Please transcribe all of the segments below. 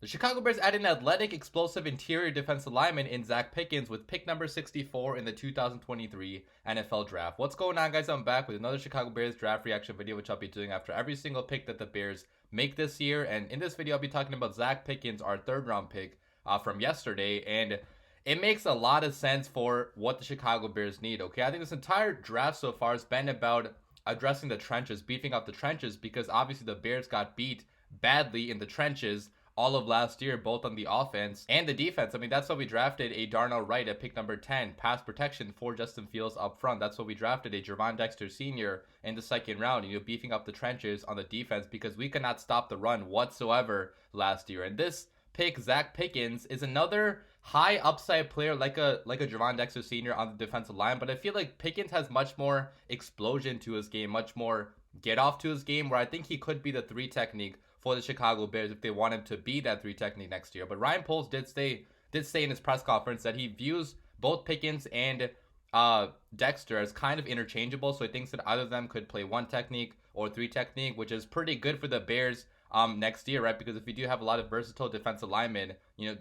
The Chicago Bears added an athletic, explosive interior defensive lineman in Zacch Pickens with pick number 64 in the 2023 NFL Draft. What's going on, guys? I'm back with another Chicago Bears draft reaction video, which I'll be doing after every single pick that the Bears make this year. And in this video, I'll be talking about Zacch Pickens, our third-round pick from yesterday. And it makes a lot of sense for what the Chicago Bears need, okay? I think this entire draft so far has been about addressing the trenches, beefing up the trenches, because obviously the Bears got beat badly in the trenches all of last year, both on the offense and the defense. I mean, that's why we drafted a Darnell Wright at pick number 10, pass protection for Justin Fields up front. That's why we drafted a Gervon Dexter Sr. in the second round, beefing up the trenches on the defense because we could not stop the run whatsoever last year. And this pick, Zacch Pickens, is another high upside player like a Gervon Dexter Sr. on the defensive line, but I feel like Pickens has much more explosion to his game, much more get off to his game, where I think he could be the 3 technique for the Chicago Bears if they want him to be that 3 technique next year. But Ryan Poles did say in his press conference that he views both Pickens and Dexter as kind of interchangeable, so he thinks that either of them could play 1 technique or 3 technique, which is pretty good for the Bears next year, right? Because if you do have a lot of versatile defensive linemen,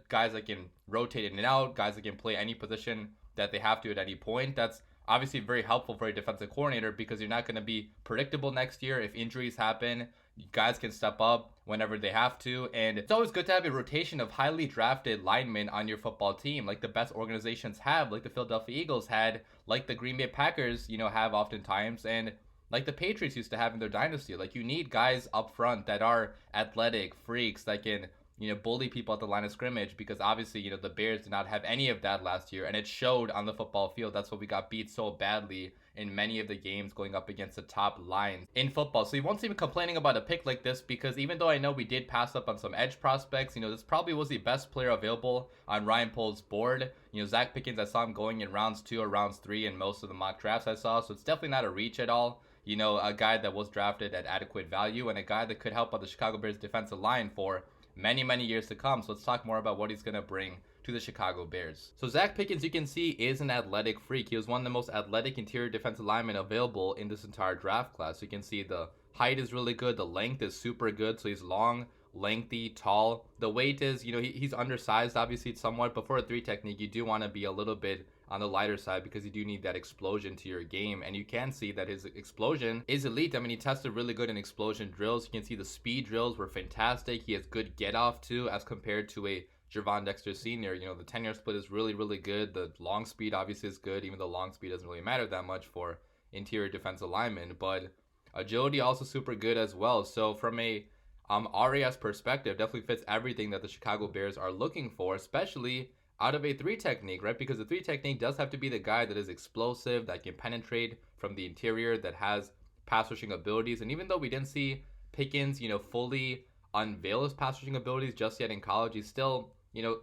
guys that can rotate in and out, guys that can play any position that they have to at any point, that's obviously very helpful for a defensive coordinator because you're not going to be predictable next year. If injuries happen, guys can step up whenever they have to, and it's always good to have a rotation of highly drafted linemen on your football team, like the best organizations have, like the Philadelphia Eagles had, like the Green Bay Packers, have oftentimes, and like the Patriots used to have in their dynasty. Like, you need guys up front that are athletic freaks that can bully people at the line of scrimmage, because obviously, the Bears did not have any of that last year, and it showed on the football field. That's why we got beat so badly in many of the games going up against the top lines in football. So you won't see me complaining about a pick like this, because even though I know we did pass up on some edge prospects, this probably was the best player available on Ryan Poles' board. Zacch Pickens, I saw him going in rounds 2 or rounds 3 in most of the mock drafts I saw, so it's definitely not a reach at all. A guy that was drafted at adequate value and a guy that could help out the Chicago Bears defensive line for many years to come. So let's talk more about what he's going to bring to the Chicago Bears. So Zacch Pickens, you can see, is an athletic freak. He was one of the most athletic interior defensive linemen available in this entire draft class. So you can see the height is really good, the length is super good. So he's long, lengthy, tall. The weight is, he's undersized obviously somewhat, but for a 3 technique, you do want to be a little bit on the lighter side because you do need that explosion to your game, and you can see that his explosion is elite. I mean, he tested really good in explosion drills. You can see the speed drills were fantastic. He has good get off too, as compared to a Gervon Dexter Sr. The 10-yard split is really good. The long speed obviously is good, even though long speed doesn't really matter that much for interior defensive linemen, but agility also super good as well. So from a RAS perspective, definitely fits everything that the Chicago Bears are looking for, especially out of a 3 technique, right? Because the 3 technique does have to be the guy that is explosive, that can penetrate from the interior, that has pass rushing abilities. And even though we didn't see Pickens, fully unveil his pass rushing abilities just yet in college, he's still,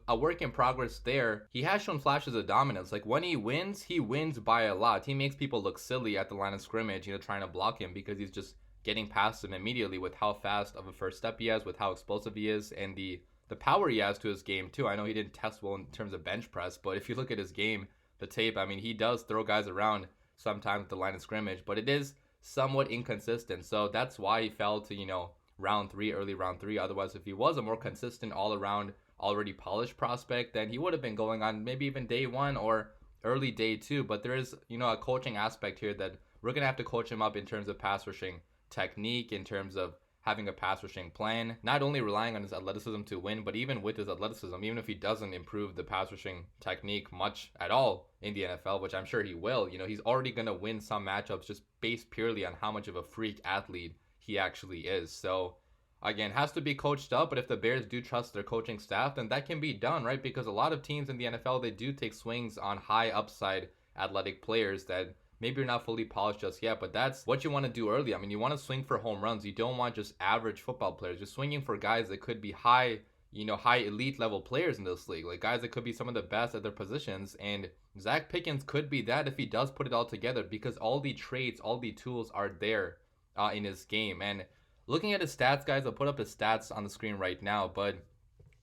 a work in progress there. He has shown flashes of dominance. Like, when he wins by a lot. He makes people look silly at the line of scrimmage, trying to block him, because he's just getting past him immediately with how fast of a first step he has, with how explosive he is, and the power he has to his game too. I know he didn't test well in terms of bench press, but if you look at his game, the tape, I mean, he does throw guys around sometimes at the line of scrimmage, but it is somewhat inconsistent. So that's why he fell to, round 3, early round 3. Otherwise, if he was a more consistent all around, already polished prospect, then he would have been going on maybe even day 1 or early day 2. But there is, a coaching aspect here that we're going to have to coach him up in terms of pass rushing technique, in terms of having a pass rushing plan, not only relying on his athleticism to win, but even with his athleticism, even if he doesn't improve the pass rushing technique much at all in the NFL, which I'm sure he will, he's already going to win some matchups just based purely on how much of a freak athlete he actually is. So again, has to be coached up, but if the Bears do trust their coaching staff, then that can be done, right? Because a lot of teams in the NFL, they do take swings on high upside athletic players that maybe you're not fully polished just yet, but that's what you want to do early. I mean, you want to swing for home runs. You don't want just average football players. You're swinging for guys that could be high elite level players in this league, like guys that could be some of the best at their positions. And Zacch Pickens could be that if he does put it all together, because all the traits, all the tools are there in his game. And looking at his stats, guys, I'll put up his stats on the screen right now, but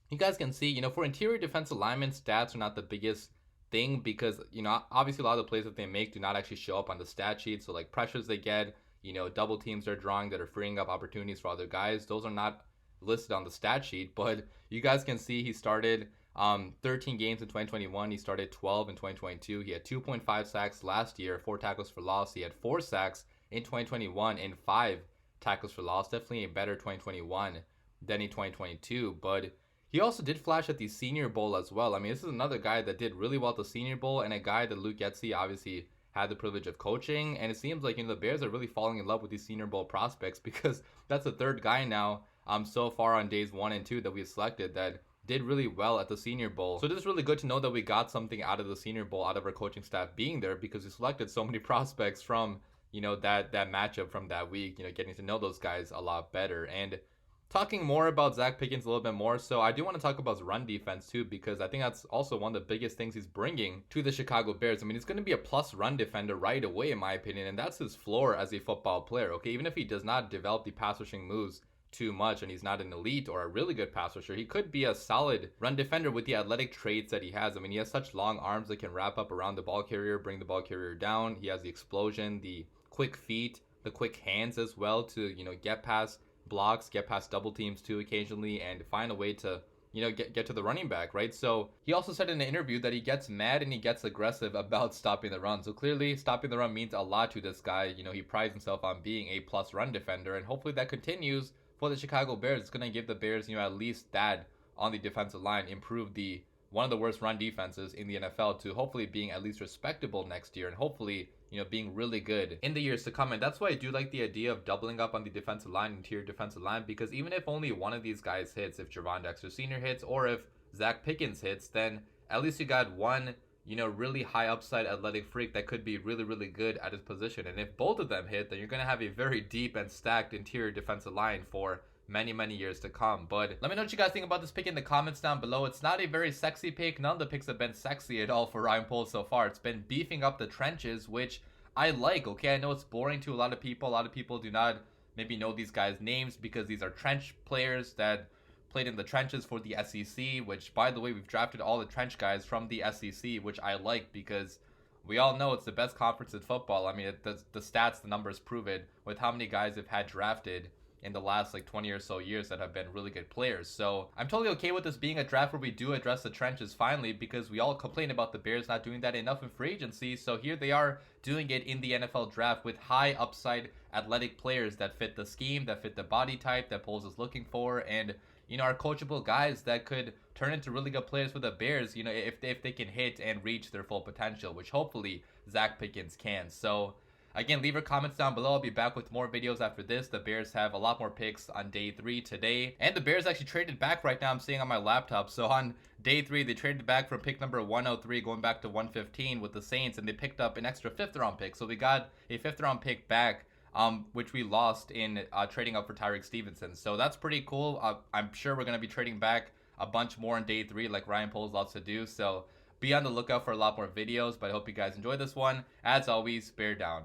you guys can see, for interior defensive linemen, stats are not the biggest thing, because obviously a lot of the plays that they make do not actually show up on the stat sheet. So like pressures they get, double teams they're drawing that are freeing up opportunities for other guys, those are not listed on the stat sheet, but you guys can see he started 13 games in 2021. He started 12 in 2022. He had 2.5 sacks last year, 4 tackles for loss. He had 4 sacks in 2021 and 5 tackles for loss. Definitely a better 2021 than in 2022, but he also did flash at the Senior Bowl as well. I mean, this is another guy that did really well at the Senior Bowl, and a guy that Luke Getsy obviously had the privilege of coaching. And it seems like, the Bears are really falling in love with these Senior Bowl prospects, because that's the third guy now so far on days 1 and 2 that we've selected that did really well at the Senior Bowl. So it is really good to know that we got something out of the Senior Bowl, out of our coaching staff being there, because we selected so many prospects from, that matchup from that week, getting to know those guys a lot better. And talking more about Zacch Pickens a little bit more, so I do want to talk about his run defense too, because I think that's also one of the biggest things he's bringing to the Chicago Bears. I mean, he's going to be a plus run defender right away, in my opinion, and that's his floor as a football player, okay? Even if he does not develop the pass rushing moves too much and he's not an elite or a really good pass rusher, he could be a solid run defender with the athletic traits that he has. I mean, he has such long arms that can wrap up around the ball carrier, bring the ball carrier down. He has the explosion, the quick feet, the quick hands as well to, get past blocks, get past double teams too occasionally, and find a way to get to the running back, right? So he also said in an interview that he gets mad and he gets aggressive about stopping the run. So clearly stopping the run means a lot to this guy. He prides himself on being a plus run defender, and hopefully that continues for the Chicago Bears. It's going to give the Bears at least that on the defensive line, improve the one of the worst run defenses in the NFL to hopefully being at least respectable next year, and hopefully being really good in the years to come. And that's why I do like the idea of doubling up on the defensive line, interior defensive line, because even if only one of these guys hits, if Javon Dexter Sr. hits or if Zacch Pickens hits, then at least you got one really high upside athletic freak that could be really, really good at his position. And if both of them hit, then you're going to have a very deep and stacked interior defensive line for many, many years to come. But let me know what you guys think about this pick in the comments down below. It's not a very sexy pick. None of the picks have been sexy at all for Ryan Poles so far. It's been beefing up the trenches, which I like, okay? I know it's boring to a lot of people. A lot of people do not maybe know these guys' names because these are trench players that played in the trenches for the SEC, which, by the way, we've drafted all the trench guys from the SEC, which I like because we all know it's the best conference in football. I mean, the stats, the numbers prove it with how many guys have had drafted in the last 20 or so years that have been really good players. So I'm totally okay with this being a draft where we do address the trenches finally, because we all complain about the Bears not doing that enough in free agency. So here they are doing it in the NFL draft with high upside athletic players that fit the scheme, that fit the body type that Poles is looking for, and are coachable guys that could turn into really good players for the Bears, if they can hit and reach their full potential, which hopefully Zacch Pickens can. So again, leave your comments down below. I'll be back with more videos after this. The Bears have a lot more picks on day 3 today. And the Bears actually traded back right now. I'm seeing on my laptop. So on day 3, they traded back from pick number 103 going back to 115 with the Saints. And they picked up an extra 5th round pick. So we got a 5th round pick back, which we lost in trading up for Tyreek Stevenson. So that's pretty cool. I'm sure we're going to be trading back a bunch more on day 3 like Ryan Poles loves to do. So be on the lookout for a lot more videos, but I hope you guys enjoyed this one. As always, bear down.